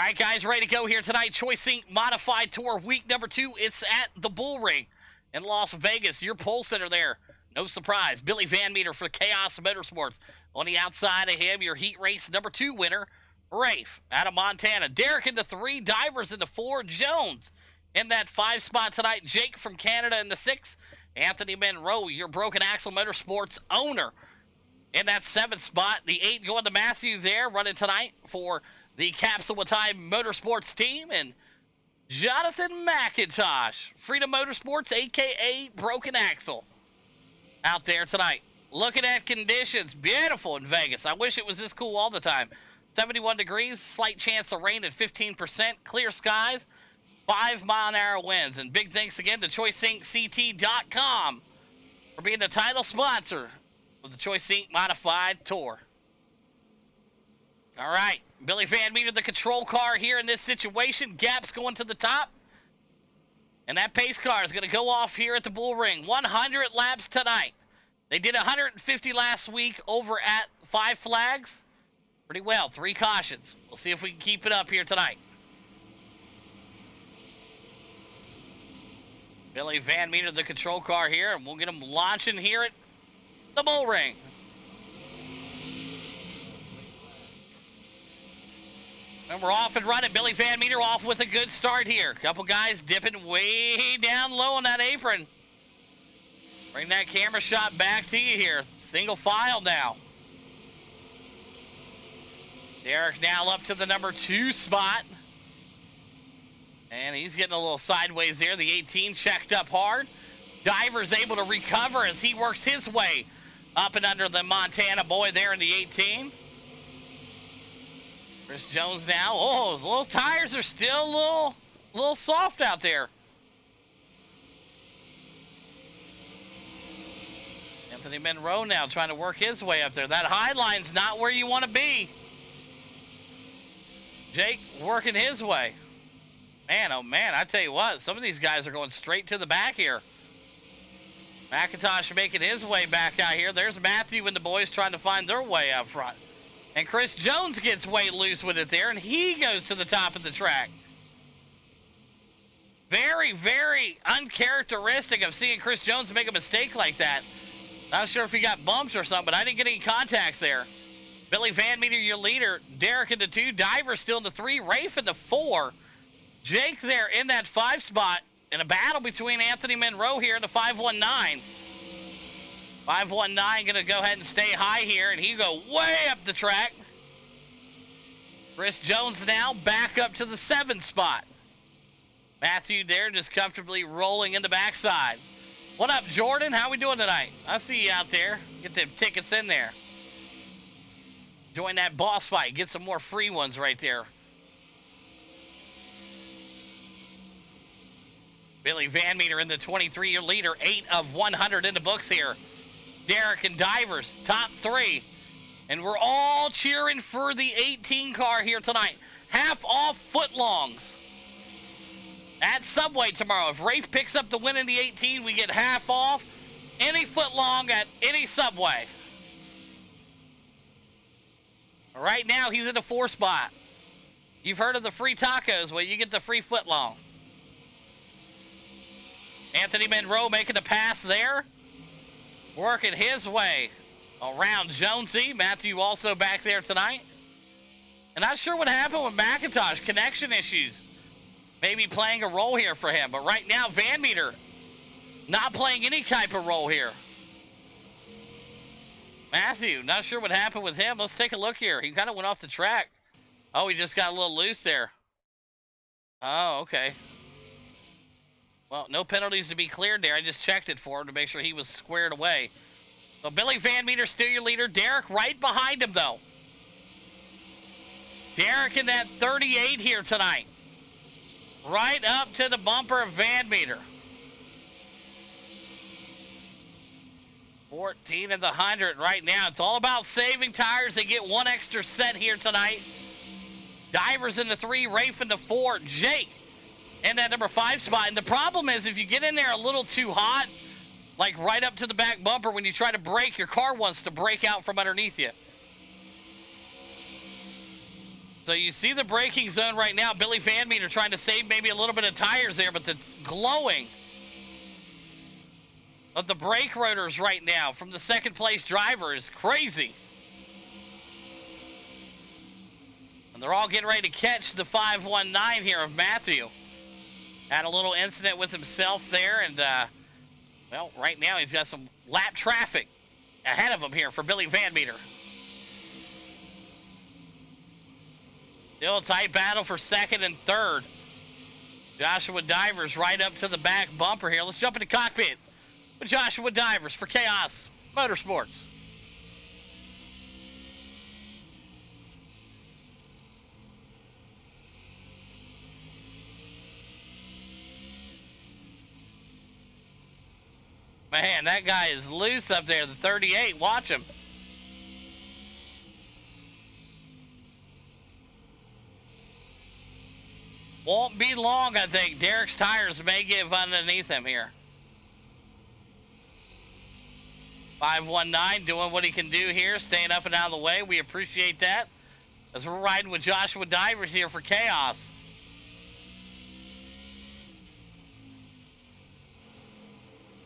right, guys, ready to go here tonight. Choice Inc. Modified Tour Week number 2. It's at the BullRing in Las Vegas. Your pole sitter there. No surprise. Billy Van Meter for Chaos Motorsports. On the outside of him, your heat race number 2 winner, Rafe, out of Montana. Derek in the 3, Divers in the 4, Jones in that 5 spot tonight. Jake from Canada in the 6, Anthony Monroe, your Broken Axle Motorsports owner, in that 7th spot. The 8 going to Matthew there, running tonight for the Capsule Time Motorsports team. And Jonathan McIntosh, Freedom Motorsports, a.k.a. Broken Axle, out there tonight. Looking at conditions, beautiful in Vegas. I wish it was this cool all the time. 71 degrees, slight chance of rain at 15%, clear skies, 5-mile-an-hour winds. And big thanks again to ChoiceIncCT.com for being the title sponsor of the Choice Inc. Modified Tour. All right, Billy Van Meter, the control car here in this situation. Gaps going to the top. And that pace car is going to go off here at the BullRing. 100 laps tonight. They did 150 last week over at 5 Flags. Pretty well, 3 cautions. We'll see if we can keep it up here tonight. Billy Van Meter, the control car here, and we'll get him launching here at the BullRing. And we're off and running. Billy Van Meter off with a good start here. Couple guys dipping way down low on that apron. Bring that camera shot back to you here. Single file now. Derek now up to the number 2 spot. And he's getting a little sideways there. The 18 checked up hard. Diver's able to recover as he works his way up and under the Montana boy there in the 18. Chris Jones now. Oh, the little tires are still a little soft out there. Anthony Monroe now trying to work his way up there. That high line's not where you want to be. Jake working his way. Man, oh man, I tell you what, some of these guys are going straight to the back here. McIntosh making his way back out here. There's Matthew and the boys trying to find their way up front. And Chris Jones gets way loose with it there, and he goes to the top of the track. Very, very uncharacteristic of seeing Chris Jones make a mistake like that. Not sure if he got bumped or something, but I didn't get any contacts there. Billy Van Meter, your leader. Derek in the 2. Diver still in the 3. Rafe in the 4. Jake there in that 5 spot. In a battle between Anthony Monroe here in the 519. 519 going to go ahead and stay high here, and he go way up the track. Chris Jones now back up to the 7 spot. Matthew there just comfortably rolling in the backside. What up, Jordan? How we doing tonight? I see you out there. Get them tickets in there. Join that boss fight. Get some more free ones right there. Billy Van Meter in the 23-year leader. 8 of 100 in the books here. Derek and Divers, top 3. And we're all cheering for the 18 car here tonight. Half off footlongs at Subway tomorrow. If Rafe picks up the win in the 18, we get half off any footlong at any Subway. Right now, he's in the 4 spot. You've heard of the free tacos, well, you get the free footlong. Anthony Monroe making the pass there. Working his way around Jonesy. Matthew also back there tonight. And not sure what happened with McIntosh. Connection issues maybe playing a role here for him. But right now, Van Meter not playing any type of role here. Matthew, not sure what happened with him. Let's take a look here. He kind of went off the track. Oh, he just got a little loose there. Oh, okay. Well, no penalties to be cleared there. I just checked it for him to make sure he was squared away. So Billy Van Meter still your leader. Derek right behind him, though. Derek in that 38 here tonight. Right up to the bumper of Van Meter. 14 of the 100 right now. It's all about saving tires. They get 1 extra set here tonight. Divers in the 3, Rafe in the 4, Jake in that number 5 spot. And the problem is if you get in there a little too hot, like right up to the back bumper, when you try to brake, your car wants to break out from underneath you. So you see the braking zone right now. Billy Van Meter trying to save maybe a little bit of tires there, but the glowing of the brake rotors right now from the second place driver is crazy. And they're all getting ready to catch the 519 here of Matthew. Had a little incident with himself there, and well, right now he's got some lap traffic ahead of him here for Billy Van Meter. Still a tight battle for second and third. Joshua Divers right up to the back bumper here. Let's jump into cockpit with Joshua Divers for Chaos Motorsports. Man, that guy is loose up there, the 38. Watch him. Won't be long, I think. Derek's tires may give underneath him here. 519 doing what he can do here, staying up and out of the way. We appreciate that. As we're riding with Joshua Divers here for Chaos.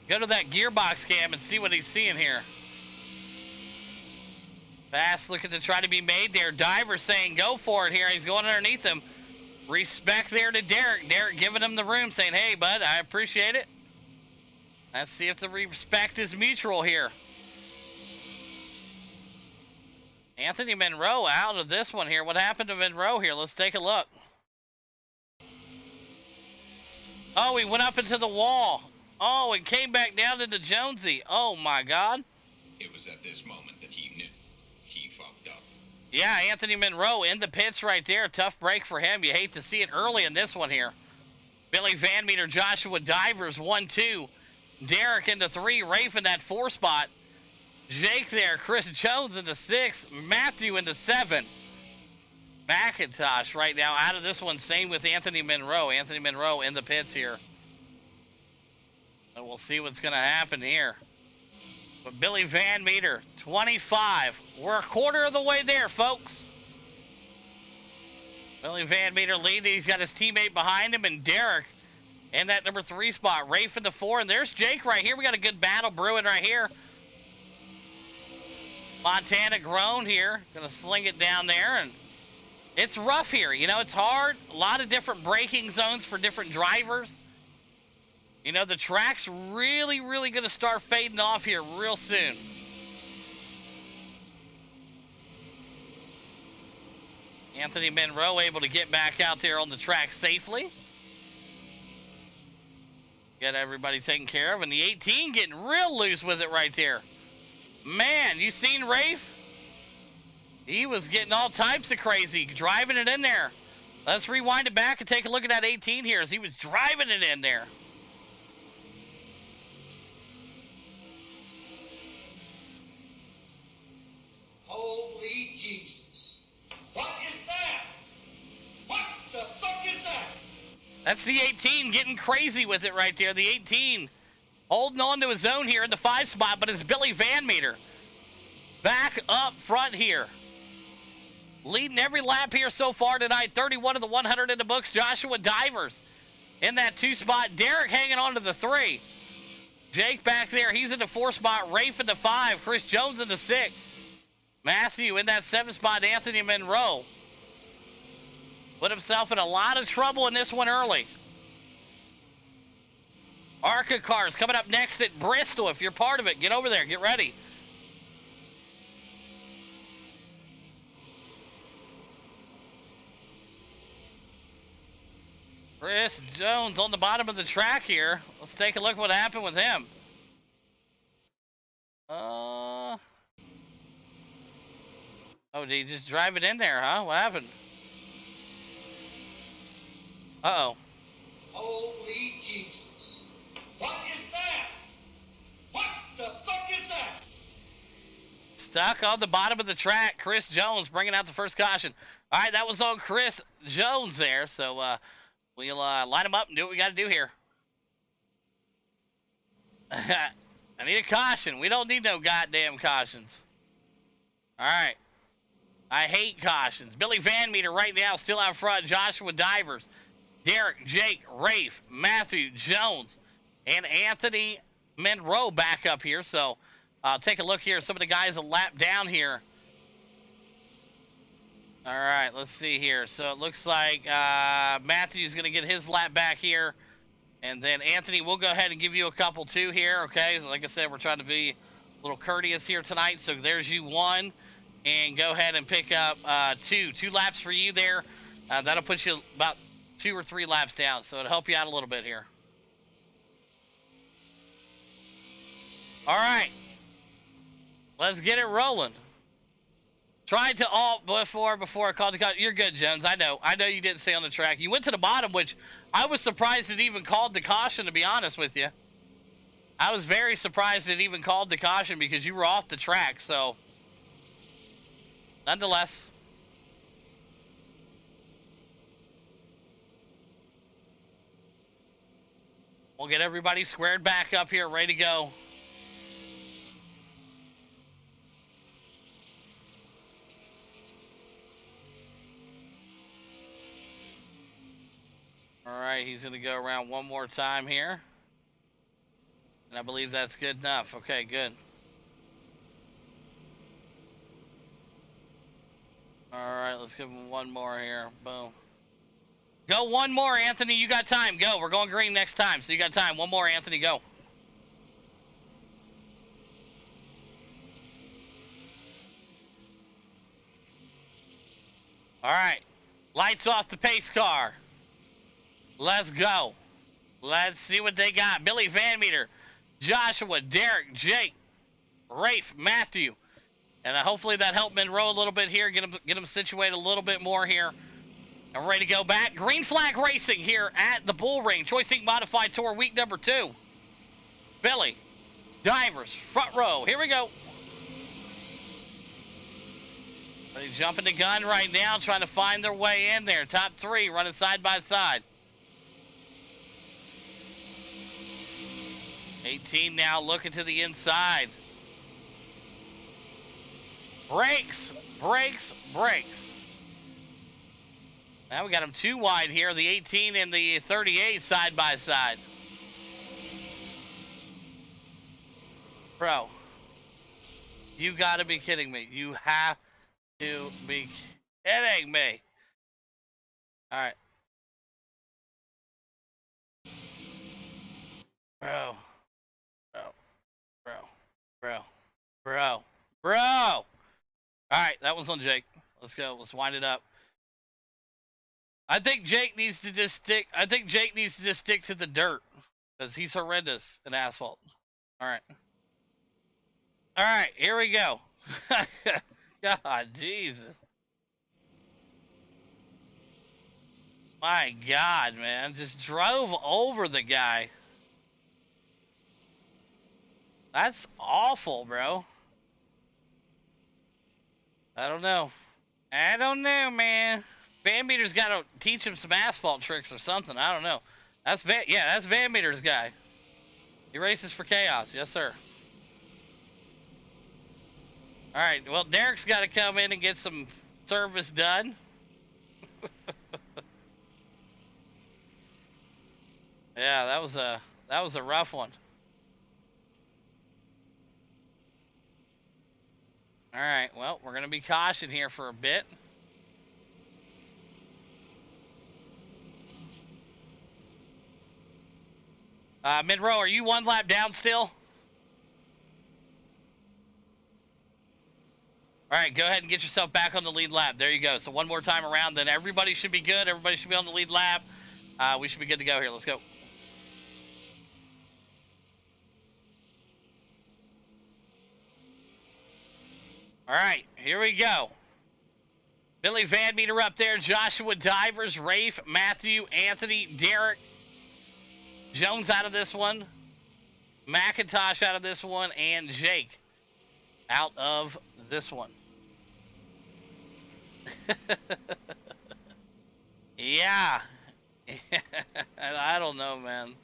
Go to that gearbox cam and see what he's seeing here. Fast looking to try to be made there. Divers saying go for it here. He's going underneath him. Respect there to Derek. Derek giving him the room, saying, hey, bud, I appreciate it. Let's see if the respect is mutual here. Anthony Monroe out of this one here. What happened to Monroe here? Let's take a look. Oh, he went up into the wall. Oh, and came back down into Jonesy. Oh, my God. It was at this moment that he knew he fucked up. Yeah, Anthony Monroe in the pits right there. Tough break for him. You hate to see it early in this one here. Billy Van Meter, Joshua Divers, 1-2. Derek into 3. Rafe in that 4 spot. Jake there. Chris Jones into 6. Matthew into 7. McIntosh right now out of this one. Same with Anthony Monroe. Anthony Monroe in the pits here. And we'll see what's going to happen here. But Billy Van Meter, 25. We're a quarter of the way there, folks. Billy Van Meter leading. He's got his teammate behind him, and Derek in that number 3 spot. Rafe in the 4, and there's Jake right here. We got a good battle brewing right here. Montana Grown here. Going to sling it down there, and it's rough here. You know, it's hard. A lot of different braking zones for different drivers. You know, the track's really, really going to start fading off here real soon. Anthony Monroe able to get back out there on the track safely. Get everybody taken care of. And the 18 getting real loose with it right there. Man, you seen Rafe? He was getting all types of crazy, driving it in there. Let's rewind it back and take a look at that 18 here as he was driving it in there. Holy Jesus. What is that? What the fuck is that? That's the 18 getting crazy with it right there. The 18 holding on to his own here in the 5 spot, but it's Billy Van Meter back up front here. Leading every lap here so far tonight. 31 of the 100 in the books. Joshua Divers in that 2 spot. Derek hanging on to the 3. Jake back there. He's in the 4 spot. Rafe in the 5. Chris Jones in the 6. Matthew in that 7 spot. Anthony Monroe put himself in a lot of trouble in this one early. ARCA cars coming up next at Bristol. If you're part of it, get over there. Get ready. Chris Jones on the bottom of the track here. Let's take a look what happened with him. Oh, did he just drive it in there, huh? What happened? Uh-oh. Holy Jesus. What is that? What the fuck is that? Stuck on the bottom of the track. Chris Jones bringing out the first caution. All right, that was on Chris Jones there. So we'll line him up and do what we got to do here. I need a caution. We don't need no goddamn cautions. All right. I hate cautions. Billy Van Meter right now still out front. Joshua Divers, Derek, Jake, Rafe, Matthew, Jones, and Anthony Monroe back up here. So take a look here. Some of the guys a lap down here. All right, let's see here. So it looks like Matthew's going to get his lap back here. And then, Anthony, we'll go ahead and give you a couple, too, here, okay? So like I said, we're trying to be a little courteous here tonight. So there's you one. And go ahead and pick up two. 2 laps for you there. That'll put you about 2 or 3 laps down. So it'll help you out a little bit here. All right. Let's get it rolling. Tried to alt before I called the cut. You're good, Jones. I know you didn't stay on the track. You went to the bottom, which I was surprised it even called the caution, to be honest with you. I was very surprised it even called the caution because you were off the track, so nonetheless. We'll get everybody squared back up here, ready to go. All right, he's going to go around one more time here. And I believe that's good enough. Okay, good. All right, let's give him one more here. Boom. Go one more, Anthony. You got time. Go. We're going green next time, so you got time. One more, Anthony. Go. All right. Lights off the pace car. Let's go. Let's see what they got. Billy Van Meter, Joshua, Derek, Jake, Rafe, Matthew. And hopefully that helped Monroe a little bit here. Get him situated a little bit more here. And we're ready to go back. Green flag racing here at the BullRing. Choice Inc. Modified Tour week number 2. Billy, Divers, front row. Here we go. Ready jumping the gun right now, trying to find their way in there. Top 3 running side by side. 18 now looking to the inside. Brakes, brakes, brakes. Now we got them 2 wide here, the 18 and the 38 side by side. Bro, you gotta be kidding me. You have to be kidding me. All right. Bro. Bro. All right, that one's on Jake. Let's go. Let's wind it up. I think Jake needs to just stick. To the dirt because he's horrendous in asphalt. All right. All right, here we go. God, Jesus. My God, man, just drove over the guy. That's awful, bro. I don't know, man. Van Meter's got to teach him some asphalt tricks or something. I don't know. That's Van Meter's guy. He races for chaos. Yes, sir. All right. Well, Derek's got to come in and get some service done. Yeah, that was a rough one. All right, well, we're going to be cautioned here for a bit. Monroe, are you 1 lap down still? All right, go ahead and get yourself back on the lead lap. There you go. So one more time around, then everybody should be good. Everybody should be on the lead lap. We should be good to go here. Let's go. All right, here we go. Billy Van Meter up there, Joshua Divers, Rafe, Matthew, Anthony, Derek, Jones out of this one, McIntosh out of this one, and Jake out of this one. Yeah. I don't know, man.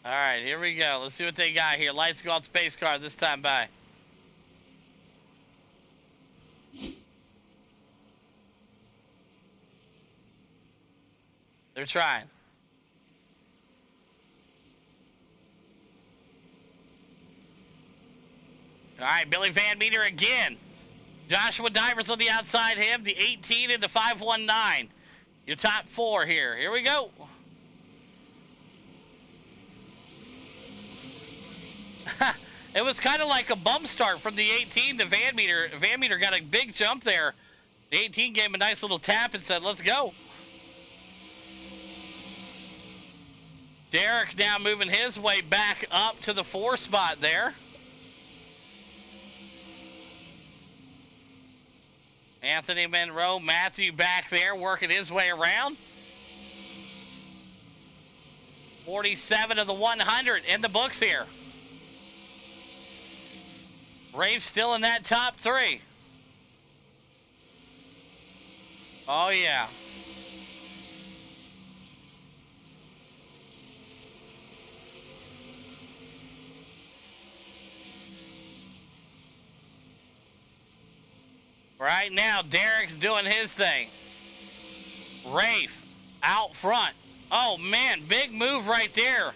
All right, here we go. Let's see what they got here. Lights go out space car this time by. They're trying. All right, Billy Van Meter again. Joshua Divers on the outside him, the 18 and the 519. Your top four here. Here we go. It was kind of like a bump start from the 18 to Van Meter. Van Meter got a big jump there. The 18 gave him a nice little tap and said, let's go. Derek now moving his way back up to the 4 spot there. Anthony Monroe, Matthew back there working his way around. 47 of the 100 in the books here. Rafe still in that top 3. Oh, yeah. Right now, Derek's doing his thing. Rafe out front. Oh, man, big move right there.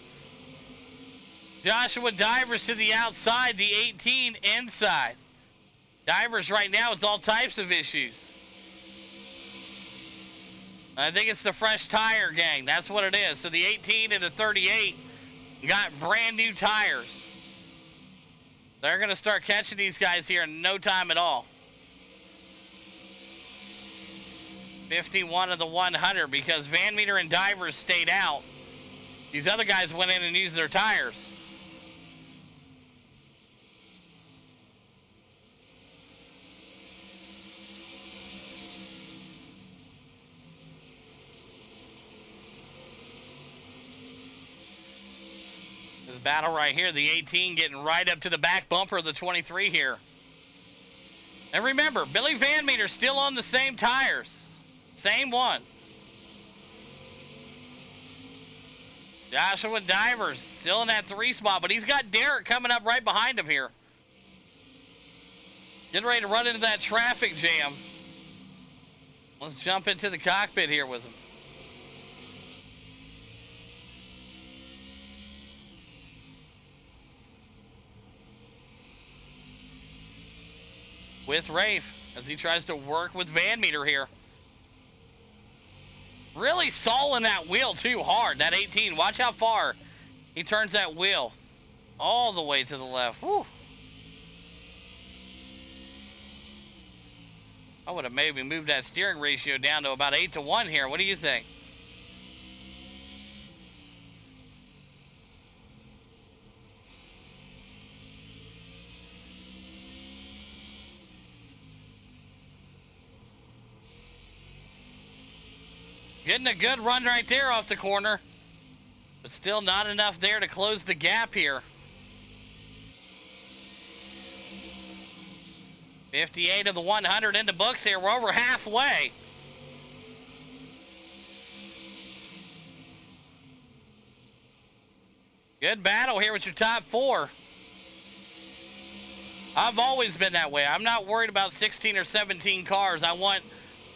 Joshua Divers to the outside, the 18 inside. Divers right now with all types of issues. I think it's the fresh tire gang. That's what it is. So the 18 and the 38 got brand new tires. They're going to start catching these guys here in no time at all. 51 of the 100 because Van Meter and Divers stayed out. These other guys went in and used their tires. This battle right here, the 18 getting right up to the back bumper of the 23 here. And remember, Billy Van Meter still on the same tires. Same one. Joshua Divers still in that 3 spot, but he's got Derek coming up right behind him here. Getting ready to run into that traffic jam. Let's jump into the cockpit here with him. With Rafe as he tries to work with Van Meter here. Really sawing that wheel too hard, that 18. Watch how far he turns that wheel. All the way to the left. Whew. I would have maybe moved that steering ratio down to about 8-1 here. What do you think? Getting a good run right there off the corner. But still not enough there to close the gap here. 58 of the 100 in the books here. We're over halfway. Good battle here with your top 4. I've always been that way. I'm not worried about 16 or 17 cars. I want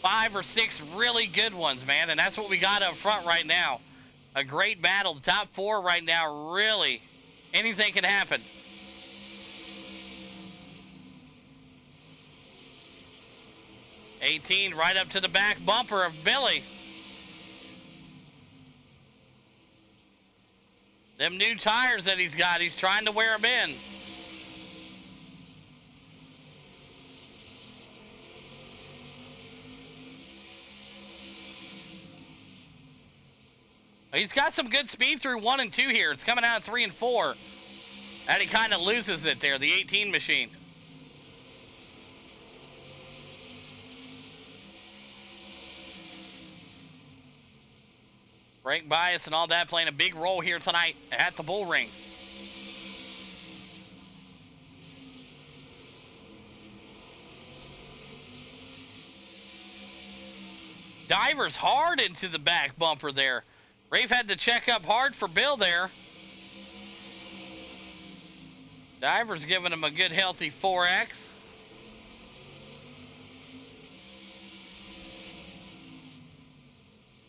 5 or 6 really good ones, man, and that's what we got up front right now. A great battle. The top 4 right now, really, anything can happen. $18 right up to the back bumper of Billy. Them new tires that he's got, he's trying to wear them in. He's got some good speed through 1 and 2 here. It's coming out of 3 and 4. And he kind of loses it there, the 18 machine. Brake bias and all that playing a big role here tonight at the BullRing. Divers hard into the back bumper there. Rafe had to check up hard for Bill there. Divers giving him a good healthy 4X.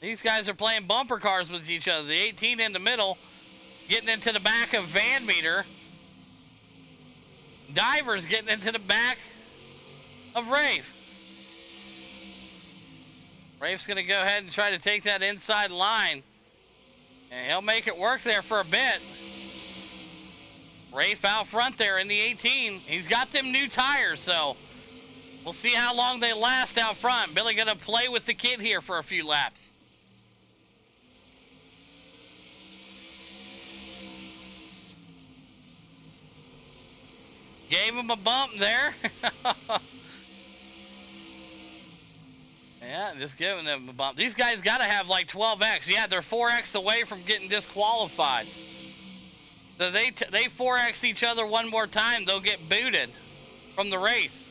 These guys are playing bumper cars with each other. The 18 in the middle, getting into the back of Van Meter. Divers getting into the back of Rafe. Rafe's going to go ahead and try to take that inside line. And he'll make it work there for a bit. Rafe out front there in the 18. He's got them new tires, so we'll see how long they last out front. Billy going to play with the kid here for a few laps. Gave him a bump there. Yeah, just giving them a bump. These guys got to have like 12x. Yeah, they're 4x away from getting disqualified. So they 4x each other one more time, they'll get booted from the race.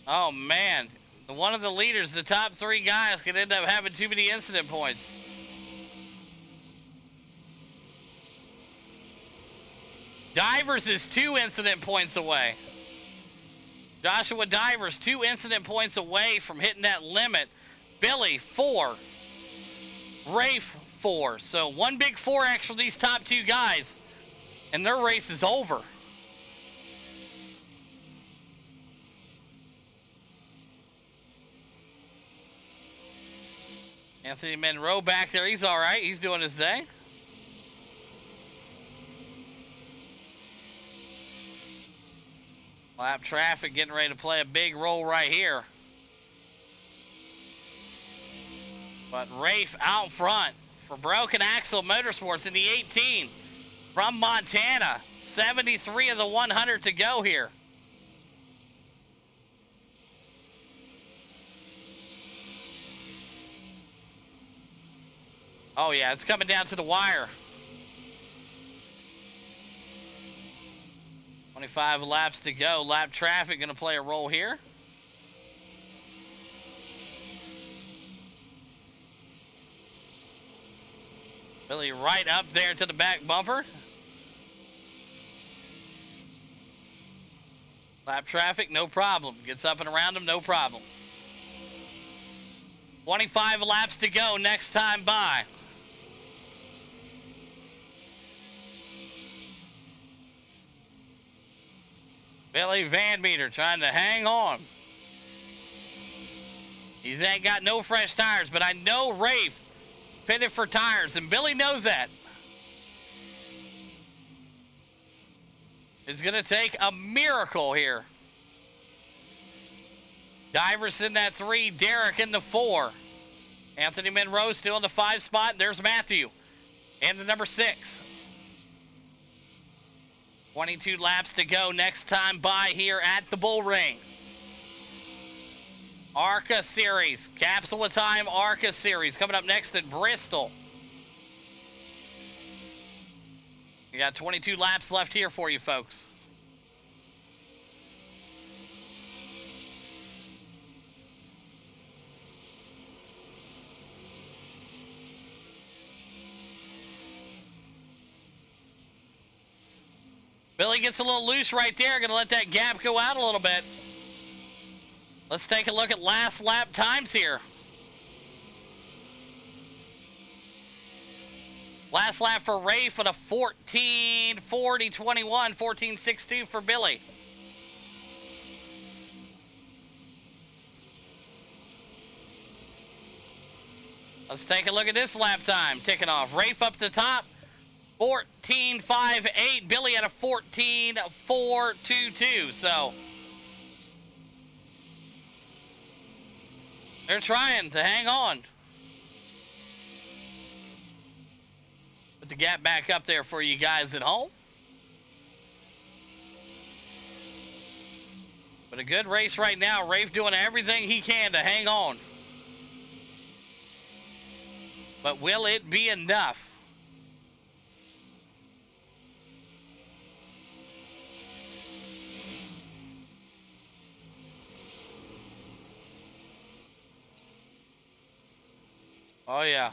Oh man, one of the leaders, the top 3 guys, could end up having too many incident points. Divers is 2 incident points away. Joshua Divers 2 incident points away from hitting that limit. Billy 4. Rafe 4. So one big 4x for these top 2 guys, and their race is over. Anthony Monroe back there, he's all right. He's doing his thing. Lap traffic getting ready to play a big role right here. But Rafe out front for Broken Axle Motorsports in the 18 from Montana. 73 of the 100 to go here. Oh yeah, it's coming down to the wire. 25 laps to go. Lap traffic going to play a role here. Billy right up there to the back bumper. Lap traffic, no problem. Gets up and around him, no problem. 25 laps to go next time by. Billy Van Meter trying to hang on. He's ain't got no fresh tires, but I know Rafe pitted for tires, and Billy knows that. It's going to take a miracle here. Divers in that 3, Derek in the 4. Anthony Monroe still in the 5 spot. There's Matthew in the number 6. 22 laps to go next time by here at the BullRing. ARCA Series, Capsule of Time ARCA Series coming up next at Bristol. We got 22 laps left here for you folks. Billy gets a little loose right there. Going to let that gap go out a little bit. Let's take a look at last lap times here. Last lap for Rafe at a 14:40.21, 14:62 for Billy. Let's take a look at this lap time ticking off. Rafe up the top. 14:58. Billy at a 14:422. So they're trying to hang on. Put the gap back up there for you guys at home. But a good race right now. Rafe doing everything he can to hang on. But will it be enough? Oh, yeah.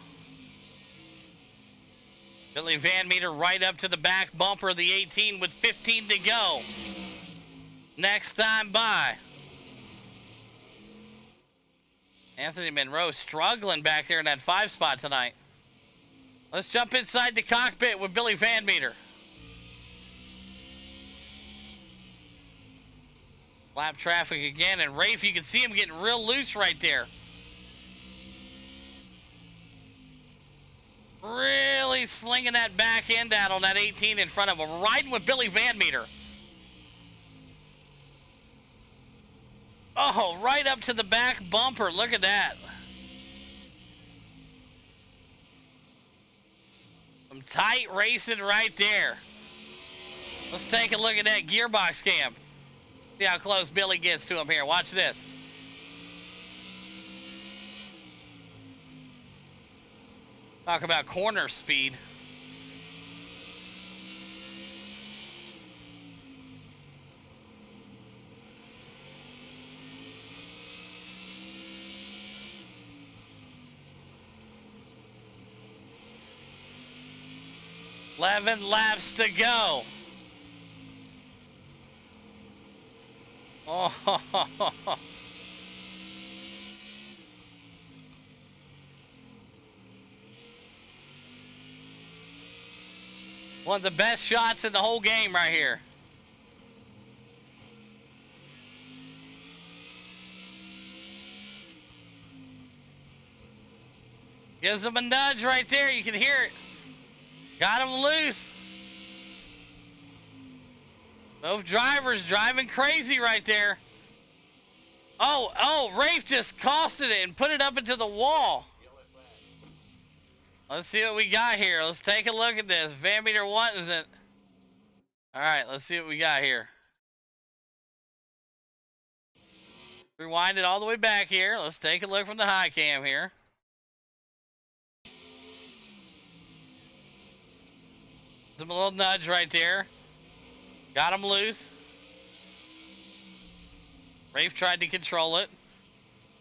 Billy Van Meter right up to the back bumper of the 18 with 15 to go. Next time by. Anthony Monroe struggling back there in that 5 spot tonight. Let's jump inside the cockpit with Billy Van Meter. Lap traffic again, and Rafe, you can see him getting real loose right there. Really slinging that back end out on that 18 in front of him. Riding with Billy Van Meter. Oh, right up to the back bumper. Look at that. Some tight racing right there. Let's take a look at that gearbox cam. See how close Billy gets to him here. Watch this. Talk about corner speed. Eleven laps to go. Oh. One of the best shots in the whole game right here. Gives him a nudge right there. You can hear it. Got him loose. Both drivers driving crazy right there. Oh, Rafe just costed it and put it up into the wall. Let's see what we got here. Let's take a look at this. Van Meter 1 isn't. Alright, let's see what we got here. Rewind it all the way back here. Let's take a look from the high cam here. Some little nudge right there. Got him loose. Rafe tried to control it.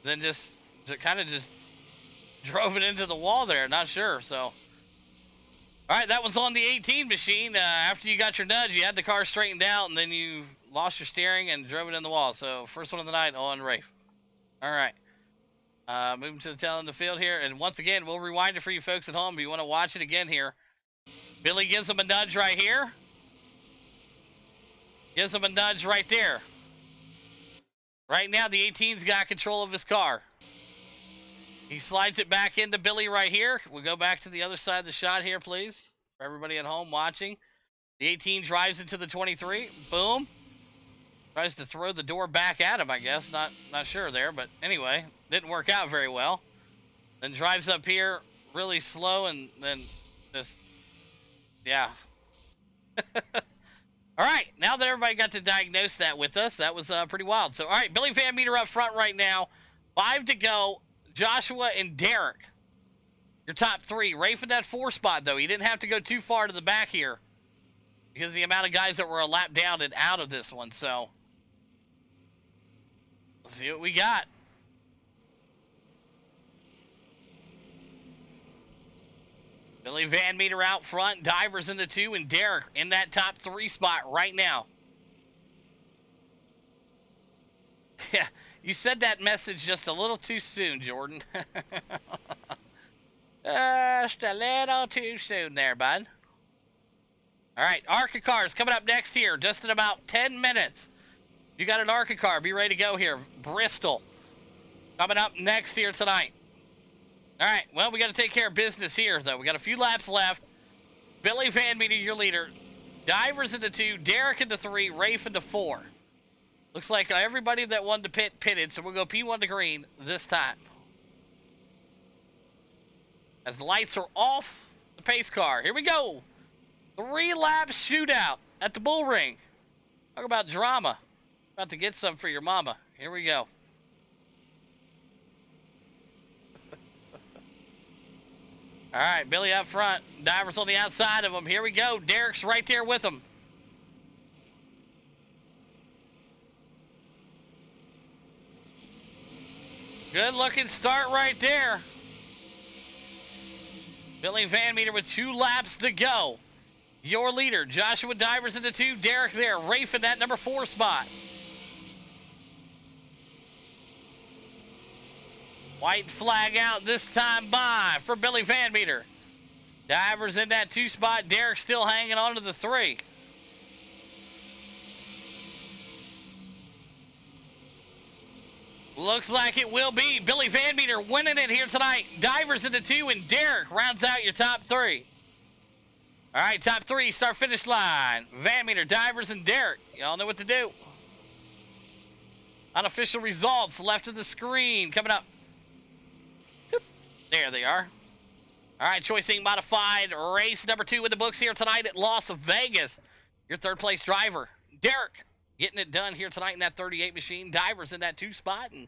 Then just kind of drove it into the wall there. Not sure, so. All right, that was on the 18 machine. After you got your nudge, you had the car straightened out, and then you lost your steering and drove it in the wall. So first one of the night on Rafe. All right. Moving to the tail end of the field here. And once again, we'll rewind it for you folks at home if you want to watch it again here. Billy gives him a nudge right here. Gives him a nudge right there. Right now, the 18's got control of his car. He slides it back into Billy right here. We'll go back to the other side of the shot here, please. For everybody at home watching. The 18 drives into the 23. Boom. Tries to throw the door back at him, I guess. Not sure there, but anyway. Didn't work out very well. Then drives up here really slow and then just, yeah. All right, now that everybody got to diagnose that with us, that was pretty wild. So, all right, Billy Van Meter up front right now. 5 to go. Joshua and Derek, your top 3. Rafe in that 4 spot, though. He didn't have to go too far to the back here because of the amount of guys that were a lap down and out of this one. So, let's see what we got. Billy Van Meter out front, Divers in the 2, and Derek in that top 3 spot right now. Yeah, you said that message just a little too soon, Jordan. Just a little too soon there, bud. All right, ARCA cars coming up next here, just in about 10 minutes. You got an ARCA car, be ready to go here. Bristol coming up next here tonight. All right, well, we got to take care of business here, though. We got a few laps left. Billy Van Meter, your leader. Divers into 2, Derek into 3, Rafe into 4. Looks like everybody that wanted to pit pitted, so we'll go P1 to green this time. As the lights are off, the pace car. Here we go. 3-lap shootout at the BullRing. Talk about drama. About to get some for your mama. Here we go. All right, Billy up front. Divers on the outside of him. Here we go. Derek's right there with him. Good looking start right there. Billy Van Meter with 2 laps to go. Your leader, Joshua Divers into 2. Derek there. Rafe in that number 4 spot. White flag out this time by for Billy Van Meter. Divers in that 2 spot. Derek still hanging on to the 3. Looks like it will be Billy Van Meter winning it here tonight. Divers in the 2, and Derek rounds out your top 3. All right, top 3, start finish line. Van Meter, Divers, and Derek. Y'all know what to do. Unofficial results left of the screen coming up. Boop. There they are. All right, Choice Inc. Modified race number 2 in the books here tonight at Las Vegas. Your 3rd place driver, Derek, getting it done here tonight in that 38 machine. Divers in that 2 spot, and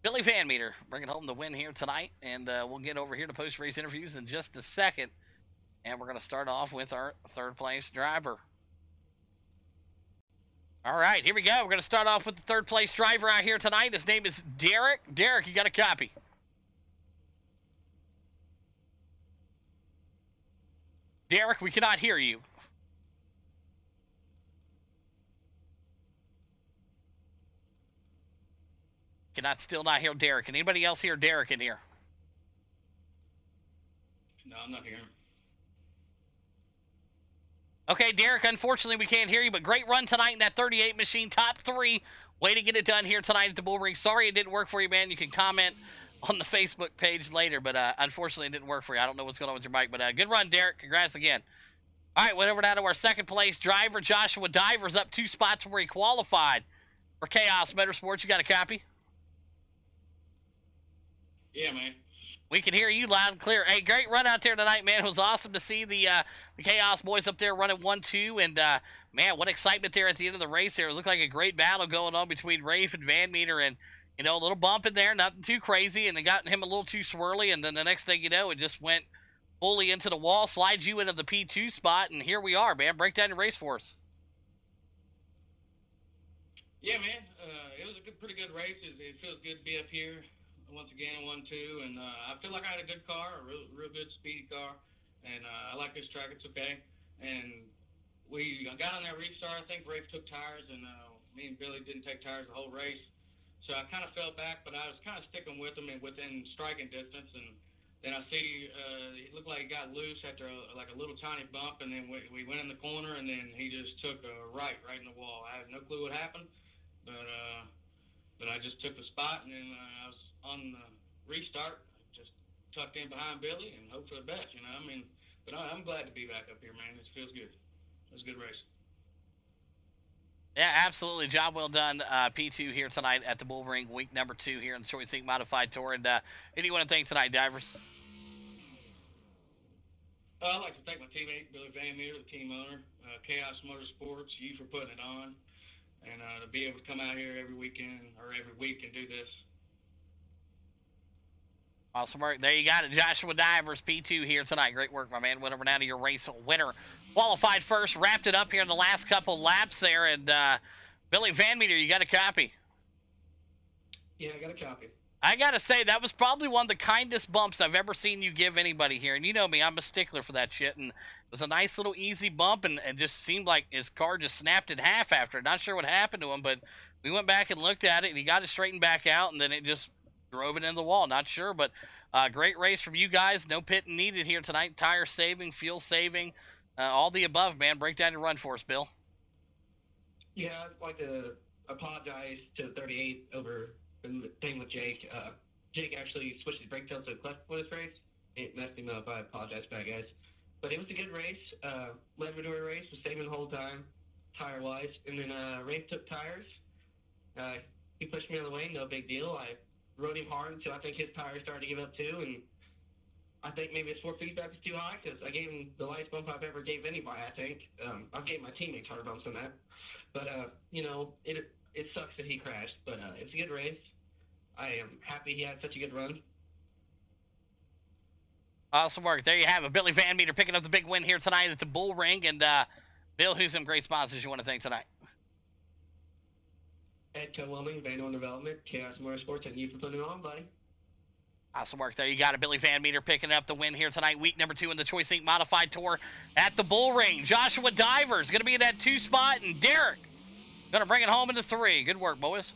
Billy Van Meter bringing home the win here tonight. And we'll get over here to post-race interviews in just a second. And we're going to start off with our 3rd place driver. All right, here we go. We're going to start off with the 3rd place driver out here tonight. His name is Derek. Derek, you got a copy? Derek, we cannot hear you. Cannot still not hear Derek. Can anybody else hear Derek in here? No, I'm not hearing. Okay, Derek, unfortunately we can't hear you, but great run tonight in that 38 machine, top 3. Way to get it done here tonight at the BullRing. Sorry it didn't work for you, man. You can comment on the Facebook page later, but unfortunately it didn't work for you. I don't know what's going on with your mic, but good run, Derek. Congrats again. All right, went over now to our 2nd place driver, Joshua Divers, up 2 spots where he qualified for Chaos Motorsports. You got a copy? Yeah, man. We can hear you loud and clear. Hey, great run out there tonight, man. It was awesome to see the Chaos boys up there running 1-2, and man, what excitement there at the end of the race there. It looked like a great battle going on between Rafe and Van Meter, and you know, a little bump in there, nothing too crazy, and it got him a little too swirly, and then the next thing you know, it just went fully into the wall, slides you into the P2 spot, and here we are, man. Break down your race for us. Yeah, man. It was a pretty good race. It feels good to be up here once again, 1-2, and I feel like I had a good car, a real good speedy car, and I like this track. It's okay. And we got on that restart. I think Rafe took tires, and me and Billy didn't take tires the whole race. So I kind of fell back, but I was kind of sticking with him and within striking distance. And then I see it looked like he got loose after like a little tiny bump, and then we went in the corner, and then he just took a right in the wall. I had no clue what happened, but I just took the spot, and then I was on the restart, just tucked in behind Billy and hope for the best, you know. I mean, but I'm glad to be back up here, man. It feels good. It was a good race. Yeah, absolutely. Job well done, P2 here tonight at the BullRing, week number 2 here in the Choice Inc. Modified Tour. And who do you want to thank tonight, Divers? I'd like to thank my teammate, Billy Van Meter, the team owner, Chaos Motorsports, you for putting it on, and to be able to come out here every weekend or every week and do this. Awesome work. There you got it. Joshua Divers, P2 here tonight. Great work, my man. Went over now to your race winner. Qualified first, wrapped it up here in the last couple laps there. And Billy Van Meter, you got a copy? Yeah, I got a copy. I got to say, that was probably one of the kindest bumps I've ever seen you give anybody here. And you know me, I'm a stickler for that shit. And it was a nice little easy bump, and just seemed like his car just snapped in half after it. Not sure what happened to him, but we went back and looked at it, and he got it straightened back out, and then it just drove it into the wall. Not sure, but great race from you guys. No pitting needed here tonight. Tire saving, fuel saving, all the above, man. Break down your run for us, Bill. Yeah, I'd like to apologize to 38 over the thing with Jake. Jake actually switched his brake tail to the clutch for this race. It messed him up. I apologize for that, guys. But it was a good race. Laboratory race, was saving the whole time, tire-wise. And then Rafe took tires. He pushed me on the way, no big deal. I rode him hard until I think his tires started to give up too, and I think maybe his force feedback was too high because I gave him the lightest bump I've ever gave anybody, I think. I've gave my teammates hard bumps on that. But, you know, it sucks that he crashed, but it's a good race. I am happy he had such a good run. Awesome work. There you have it. Billy Van Meter picking up the big win here tonight at the BullRing. And, Bill, who's some great sponsors you want to thank tonight? Ed Wilming, Van Dorn Development, Chaos Motorsports, and you for putting it on, buddy. Awesome work there. You got it. Billy Van Meter picking up the win here tonight. Week number 2 in the Choice Inc. Modified Tour at the BullRing. Joshua Divers going to be in that 2 spot, and Derek going to bring it home into 3. Good work, boys.